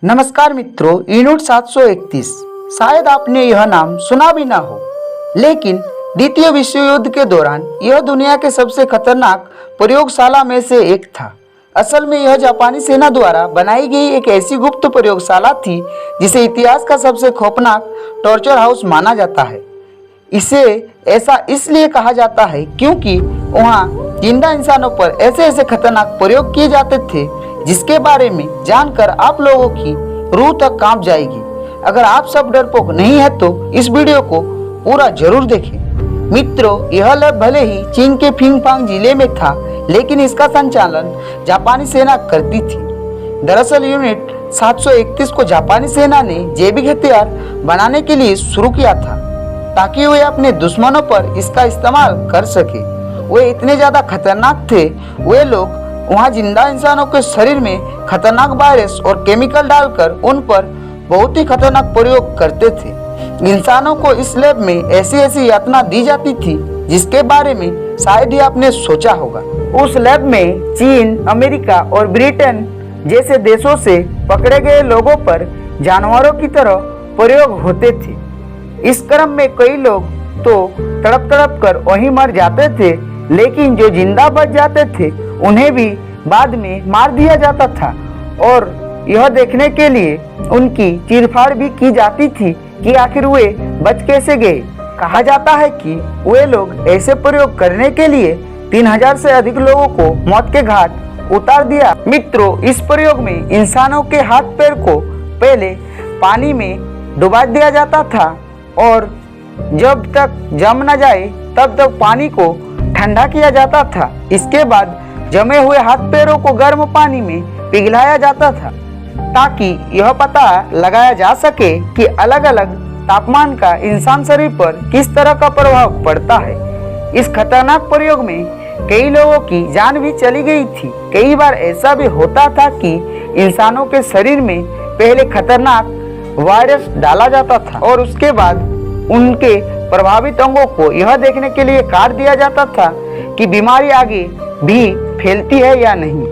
नमस्कार मित्रों, यूनिट 731। शायद आपने यह नाम सुना भी ना हो, लेकिन द्वितीय विश्व युद्ध के दौरान यह दुनिया के सबसे खतरनाक प्रयोगशाला में से एक था। असल में यह जापानी सेना द्वारा बनाई गई एक ऐसी गुप्त प्रयोगशाला थी जिसे इतिहास का सबसे खौफनाक टॉर्चर हाउस माना जाता है। इसे ऐसा इसलिए कहा जाता है क्योंकि वहाँ जिंदा इंसानों पर ऐसे ऐसे खतरनाक प्रयोग किए जाते थे जिसके बारे में जानकर आप लोगों की रूह तक कांप जाएगी। अगर आप सब डरपोक नहीं है तो इस वीडियो को पूरा जरूर देखें। मित्रों, यह लैब भले ही चीन के फिंगफांग जिले में था, लेकिन इसका संचालन जापानी सेना करती थी। दरअसल यूनिट 731 को जापानी सेना ने जैविक हथियार बनाने के लिए शुरू किया था ताकि वे अपने दुश्मनों पर इसका इस्तेमाल कर सके। वे इतने ज्यादा खतरनाक थे, वे लोग वहाँ जिंदा इंसानों के शरीर में खतरनाक वायरस और केमिकल डालकर उन पर बहुत ही खतरनाक प्रयोग करते थे। इंसानों को इस लैब में ऐसी ऐसी यातना दी जाती थी जिसके बारे में शायद ही आपने सोचा होगा। उस लैब में चीन, अमेरिका और ब्रिटेन जैसे देशों से पकड़े गए लोगों पर जानवरों की तरह प्रयोग होते थे। इस क्रम में कई लोग तो तड़प तड़प कर वहीं मर जाते थे, लेकिन जो जिंदा बच जाते थे उन्हें भी बाद में मार दिया जाता था और यह देखने के लिए उनकी चीरफाड़ भी की जाती थी कि आखिर वे बच कैसे गए। कहा जाता है कि वे लोग ऐसे प्रयोग करने के लिए 3000 से अधिक लोगों को मौत के घाट उतार दिया। मित्रों, इस प्रयोग में इंसानों के हाथ पैर को पहले पानी में डुबा दिया जाता था और जब तक जम न जाए तब तक पानी को ठंडा किया जाता था। इसके बाद जमे हुए हाथ पैरों को गर्म पानी में पिघलाया जाता था ताकि यह पता लगाया जा सके कि अलग अलग तापमान का इंसान शरीर पर किस तरह का प्रभाव पड़ता है। इस खतरनाक प्रयोग में कई लोगों की जान भी चली गई थी। कई बार ऐसा भी होता था कि इंसानों के शरीर में पहले खतरनाक वायरस डाला जाता था और उसके बाद उनके प्रभावित अंगों को यह देखने के लिए काट दिया जाता था कि बीमारी आगे भी फैलती है या नहीं।